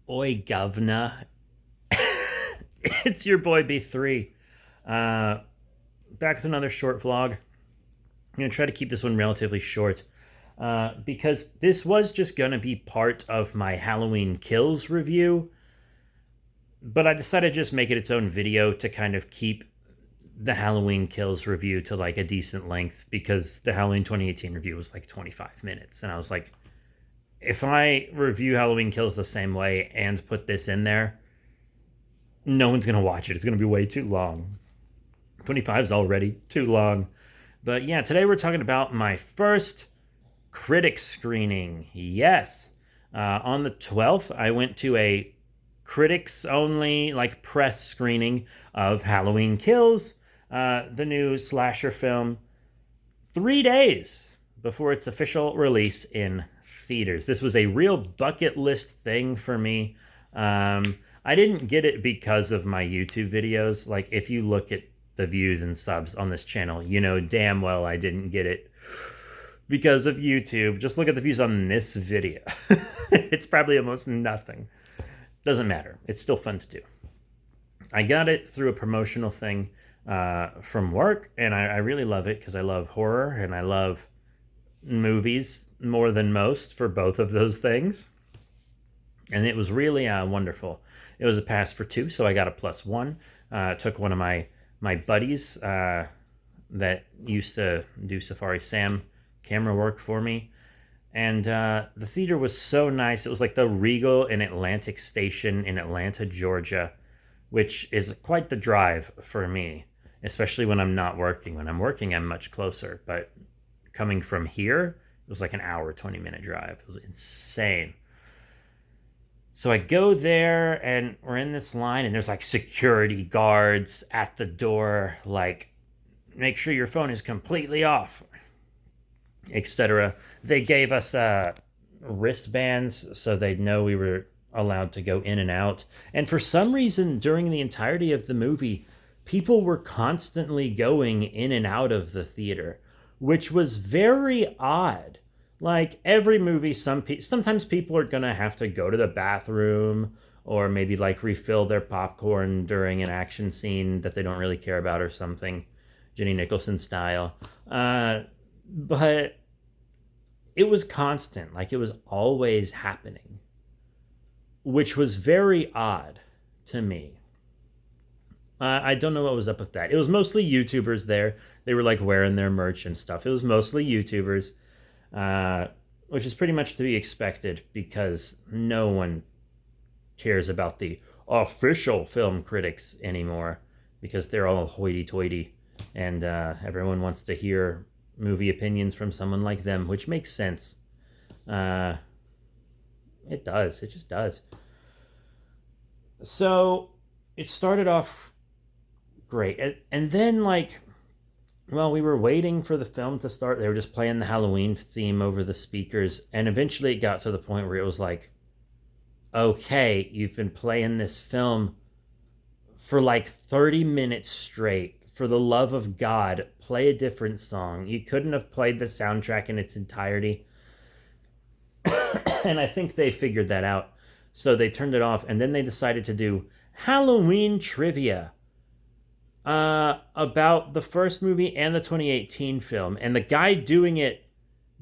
Oi, governor. It's your boy B3. Uh, Back with another short vlog. I'm going to try to keep this one relatively short because this was just going to be part of my Halloween Kills review, but I decided to just make it its own video to kind of keep the Halloween Kills review to like a decent length because the Halloween 2018 review was like 25 minutes. And I was like, if I review Halloween Kills the same way and put this in there, no one's going to watch it. It's going to be way too long. 25 is already too long. But yeah, today we're talking about my first Critic screening. Yes. On the 12th, I went to a critics only, like press screening of Halloween Kills, the new slasher film, 3 days before its official release in theaters. This was a real bucket list thing for me. I didn't get it because of my YouTube videos. Like, if you look at the views and subs on this channel, you know damn well I didn't get it because of YouTube. Just look at the views on this video. It's probably almost nothing. Doesn't matter. It's still fun to do. I got it through a promotional thing from work, and I really love it because I love horror and I love movies more than most for both of those things. And it was really wonderful. It was a pass for two, so I got a +1. Took one of my buddies that used to do Safari Sam camera work for me. And the theater was so nice. It was like the Regal in Atlantic Station in Atlanta, Georgia, which is quite the drive for me, especially when I'm not working. When I'm working, I'm much closer. But coming from here, it was like an hour, 20-minute drive. It was insane. So I go there and we're in this line and there's like security guards at the door, like, make sure your phone is completely off, etc. They gave us wristbands so they'd know we were allowed to go in and out. And for some reason, during the entirety of the movie, people were constantly going in and out of the theater, which was very odd. Like every movie, sometimes people are gonna have to go to the bathroom or maybe like refill their popcorn during an action scene that they don't really care about or something, Jenny Nicholson style. But it was constant, like it was always happening, which was very odd to me. I don't know what was up with that. It was mostly YouTubers there. They were like wearing their merch and stuff. It was mostly YouTubers, uh, which is pretty much to be expected because no one cares about the official film critics anymore because they're all hoity-toity and everyone wants to hear movie opinions from someone like them, which makes sense. Uh, it does. It just does. So it started off great. And then, like, well, we were waiting for the film to start. They were just playing the Halloween theme over the speakers. And eventually it got to the point where it was like, okay, you've been playing this film for like 30 minutes straight. For the love of God, play a different song. You couldn't have played the soundtrack in its entirety. And I think they figured that out. So they turned it off. And then they decided to do Halloween trivia about the first movie and the 2018 film. And the guy doing it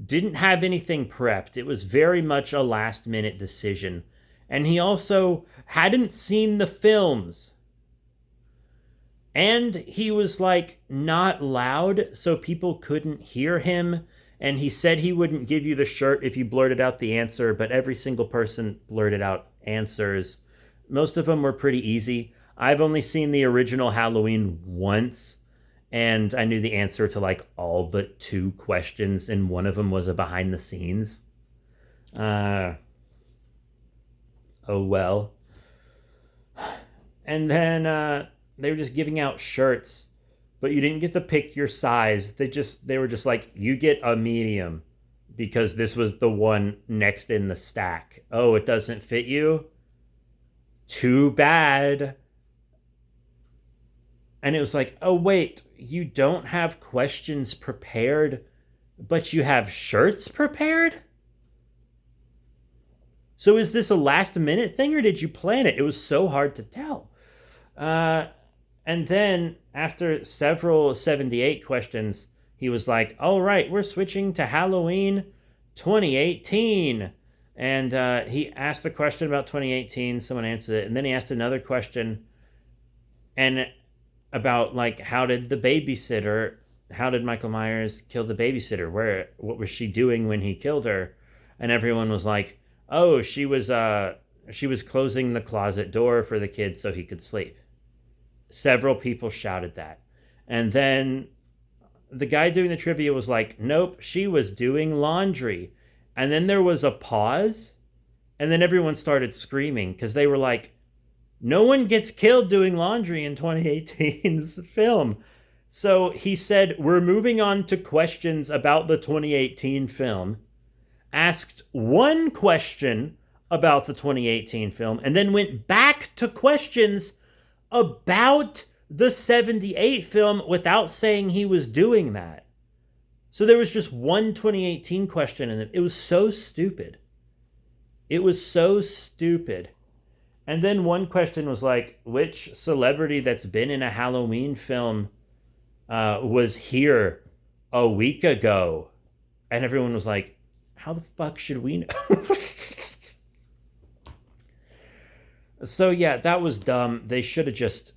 didn't have anything prepped. It was very much a last minute decision. And he also hadn't seen the films. And he was like not loud, so people couldn't hear him. And he said he wouldn't give you the shirt if you blurted out the answer, but every single person blurted out answers. Most of them were pretty easy. I've only seen the original Halloween once, and I knew the answer to like all but two questions, and one of them was a behind the scenes. Uh, oh well. And then they were just giving out shirts, but you didn't get to pick your size. They were just like, you get a medium because this was the one next in the stack. Oh, it doesn't fit you? Too bad. And it was like, oh wait, you don't have questions prepared, but you have shirts prepared? So is this a last minute thing or did you plan it? It was so hard to tell. Uh, and then after several 78 questions, he was like, all right, we're switching to Halloween 2018. And he asked a question about 2018. Someone answered it. And then he asked another question and about like how did Michael Myers kill the babysitter? What was she doing when he killed her? And everyone was like, oh, she was closing the closet door for the kid so he could sleep. Several people shouted that. And then the guy doing the trivia was like, nope, she was doing laundry. And then there was a pause. And then everyone started screaming because they were like, no one gets killed doing laundry in 2018's film. So he said, we're moving on to questions about the 2018 film. Asked one question about the 2018 film and then went back to questions about the 78 film without saying he was doing that. So there was just one 2018 question and it was so stupid. It was so stupid. And then one question was like, which celebrity that's been in a Halloween film was here a week ago? And everyone was like, how the fuck should we know? So yeah, that was dumb. They should have just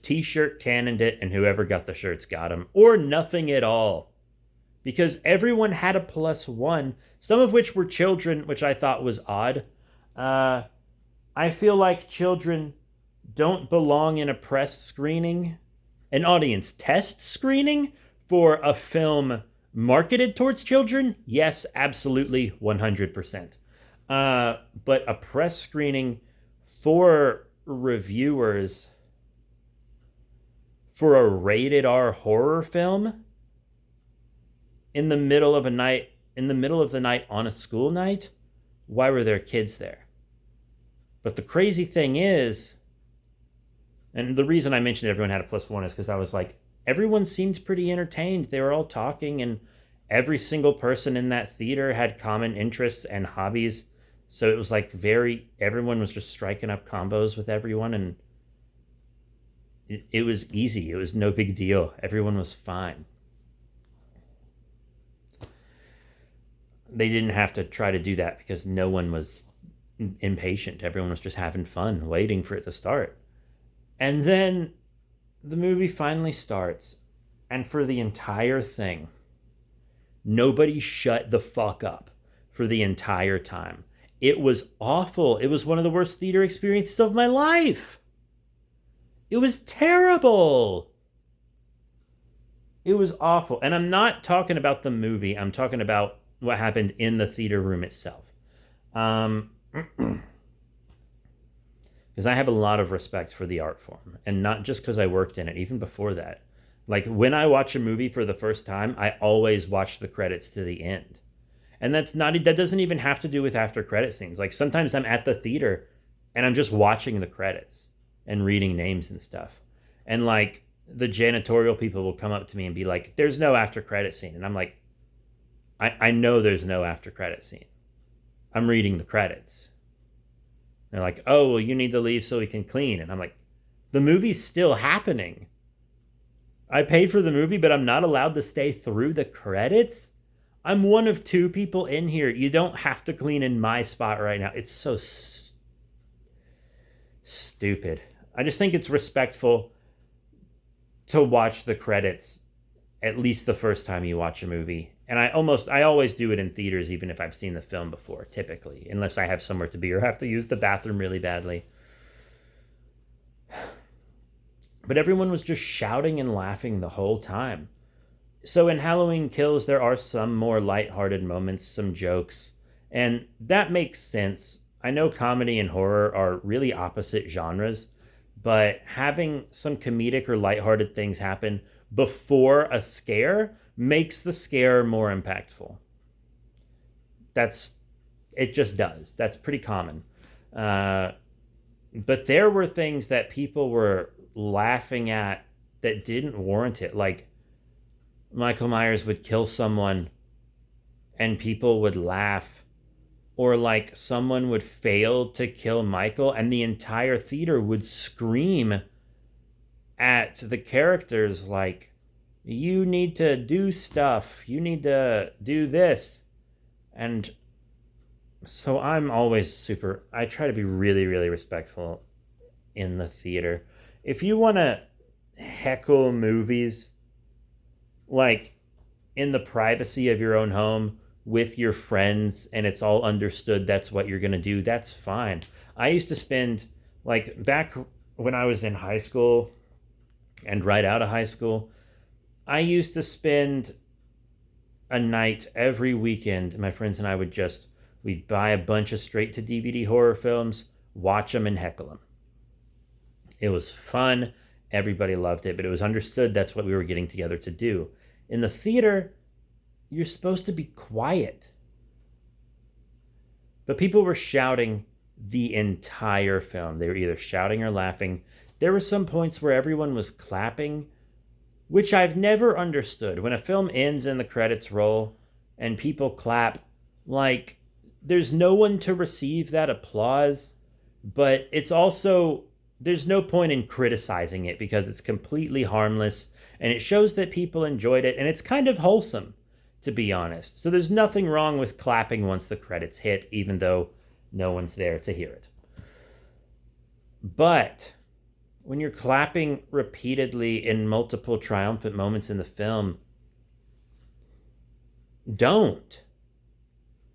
t-shirt cannoned it and whoever got the shirts got them. Or nothing at all. Because everyone had a +1, some of which were children, which I thought was odd. I feel like children don't belong in a press screening, an audience test screening for a film marketed towards children. Yes, absolutely, 100%. But a press screening for reviewers for a rated R horror film in the middle of the night on a school night, why were there kids there? But the crazy thing is, and the reason I mentioned everyone had a +1 is because I was like, everyone seemed pretty entertained. They were all talking, and every single person in that theater had common interests and hobbies. So it was like everyone was just striking up combos with everyone, and it was easy. It was no big deal. Everyone was fine. They didn't have to try to do that because no one was impatient. Everyone was just having fun, waiting for it to start. And then the movie finally starts, and for the entire thing, nobody shut the fuck up for the entire time. It was awful. It was one of the worst theater experiences of my life. It was terrible. It was awful. And I'm not talking about the movie. I'm talking about what happened in the theater room itself. Because I have a lot of respect for the art form. And not just because I worked in it, even before that. Like, when I watch a movie for the first time, I always watch the credits to the end. And that doesn't even have to do with after credit scenes. Like, sometimes I'm at the theater and I'm just watching the credits and reading names and stuff. And like, the janitorial people will come up to me and be like, there's no after credit scene. And I'm like, I know there's no after credit scene. I'm reading the credits. They're like, oh, well, you need to leave so we can clean. And I'm like, the movie's still happening. I paid for the movie, but I'm not allowed to stay through the credits? I'm one of 2 people in here. You don't have to clean in my spot right now. It's so stupid. I just think it's respectful to watch the credits at least the first time you watch a movie. And I always do it in theaters, even if I've seen the film before, typically, unless I have somewhere to be or have to use the bathroom really badly. But everyone was just shouting and laughing the whole time. So in Halloween Kills, there are some more lighthearted moments, some jokes, and that makes sense. I know comedy and horror are really opposite genres, but having some comedic or lighthearted things happen before a scare makes the scare more impactful. It just does. That's pretty common. But there were things that people were laughing at that didn't warrant it. Like, Michael Myers would kill someone and people would laugh, or like someone would fail to kill Michael and the entire theater would scream at the characters like, you need to do stuff, you need to do this. And so I'm always I try to be really, really respectful in the theater. If you want to heckle movies, like in the privacy of your own home with your friends, and it's all understood that's what you're going to do, that's fine. I used to spend, like, back when I was in high school and right out of high school, I used to spend a night every weekend. My friends and I we'd buy a bunch of straight to DVD horror films, watch them, and heckle them. It was fun. Everybody loved it, but it was understood that's what we were getting together to do. In the theater, you're supposed to be quiet. But people were shouting the entire film. They were either shouting or laughing. There were some points where everyone was clapping, which I've never understood. When a film ends and the credits roll and people clap, like, there's no one to receive that applause, but it's also, there's no point in criticizing it because it's completely harmless and it shows that people enjoyed it and it's kind of wholesome, to be honest. So there's nothing wrong with clapping once the credits hit, even though no one's there to hear it. But when you're clapping repeatedly in multiple triumphant moments in the film, don't.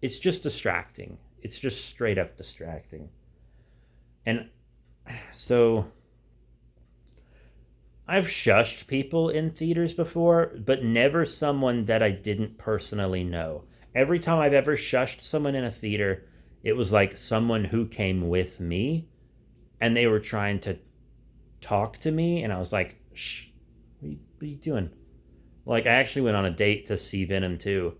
It's just distracting. It's just straight up distracting. And so I've shushed people in theaters before, but never someone that I didn't personally know. Every time I've ever shushed someone in a theater, it was like someone who came with me and they were trying to talk to me, and I was like, shh, what are you doing? Like, I actually went on a date to see Venom 2,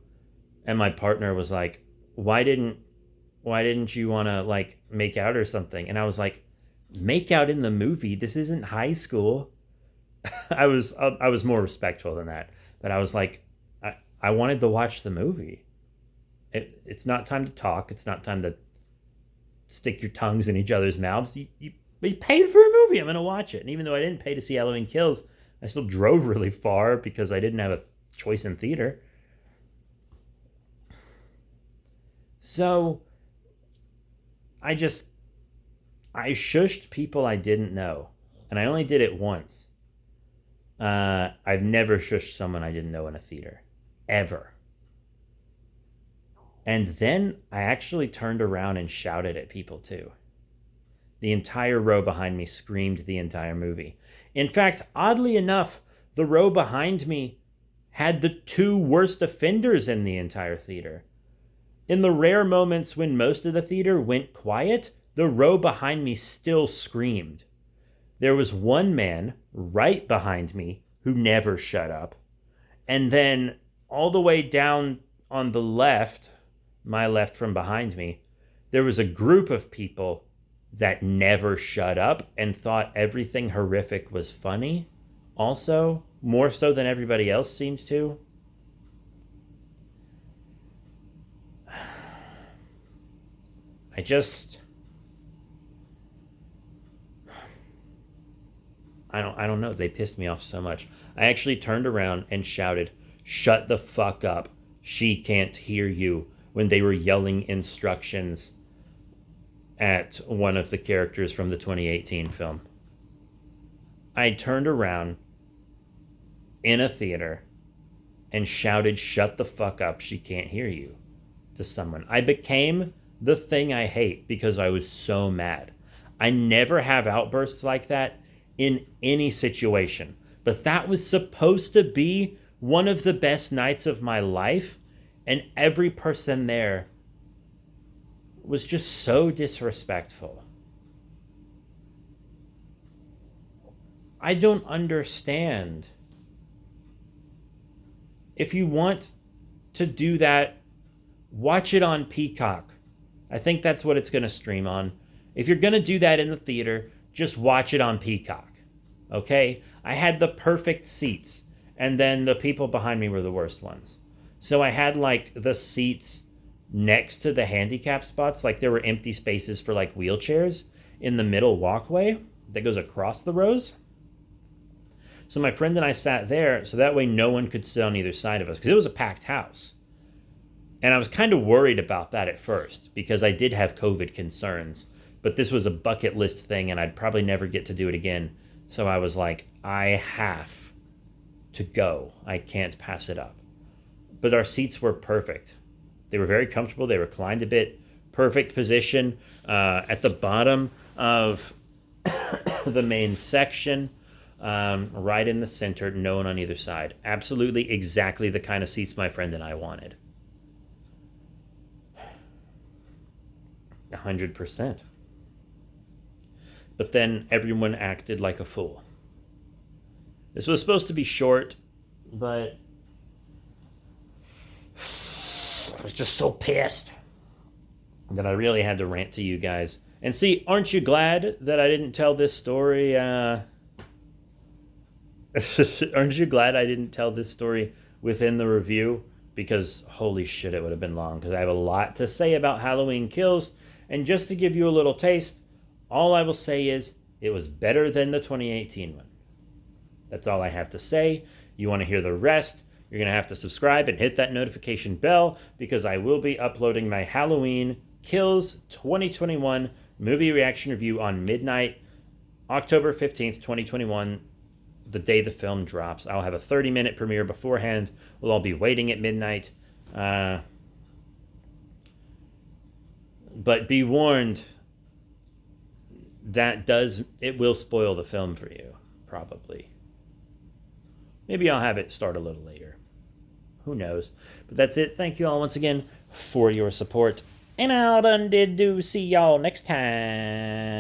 and my partner was like, why didn't you want to, like, make out or something? And I was like, make out in the movie? This isn't high school. I was more respectful than that, but I was like, I wanted to watch the movie. It's not time to talk. It's not time to stick your tongues in each other's mouths. You paid for a movie. I'm going to watch it. And even though I didn't pay to see Halloween Kills, I still drove really far because I didn't have a choice in theater. So I shushed people I didn't know. And I only did it once. I've never shushed someone I didn't know in a theater. Ever. And then I actually turned around and shouted at people too. The entire row behind me screamed the entire movie. In fact, oddly enough, the row behind me had the two worst offenders in the entire theater. In the rare moments when most of the theater went quiet, the row behind me still screamed. There was one man right behind me who never shut up. And then all the way down on the left, my left from behind me, there was a group of people that never shut up and thought everything horrific was funny. Also, more so than everybody else seemed to. I don't know. They pissed me off so much. I actually turned around and shouted, "Shut the fuck up. She can't hear you," when they were yelling instructions at one of the characters from the 2018 film. I turned around in a theater and shouted, "Shut the fuck up. She can't hear you," to someone. I became the thing I hate because I was so mad. I never have outbursts like that in any situation, but that was supposed to be one of the best nights of my life, and every person there was just so disrespectful. I don't understand. If you want to do that, watch it on Peacock. I think that's what it's going to stream on. If you're going to do that in the theater, just watch it on Peacock. Okay? I had the perfect seats, and then the people behind me were the worst ones. So I had like the seats next to the handicap spots, like there were empty spaces for like wheelchairs in the middle walkway that goes across the rows. So my friend and I sat there so that way no one could sit on either side of us because it was a packed house. And I was kind of worried about that at first because I did have COVID concerns, but this was a bucket list thing and I'd probably never get to do it again. So I was like, I have to go. I can't pass it up. But our seats were perfect. They were very comfortable. They reclined a bit. Perfect position at the bottom of the main section, right in the center, no one on either side. Absolutely exactly the kind of seats my friend and I wanted. 100%. But then everyone acted like a fool. This was supposed to be short, but I was just so pissed that I really had to rant to you guys. And see, aren't you glad that I didn't tell this story? Aren't you glad I didn't tell this story within the review? Because holy shit, it would have been long. Because I have a lot to say about Halloween Kills. And just to give you a little taste, all I will say is it was better than the 2018 one. That's all I have to say. You want to hear the rest? You're going to have to subscribe and hit that notification bell because I will be uploading my Halloween Kills 2021 movie reaction review on midnight, October 15th, 2021, the day the film drops. I'll have a 30-minute premiere beforehand. We'll all be waiting at midnight. But be warned, it will spoil the film for you, probably. Maybe I'll have it start a little later. Who knows? But that's it. Thank you all once again for your support. And I'll done did do see y'all next time.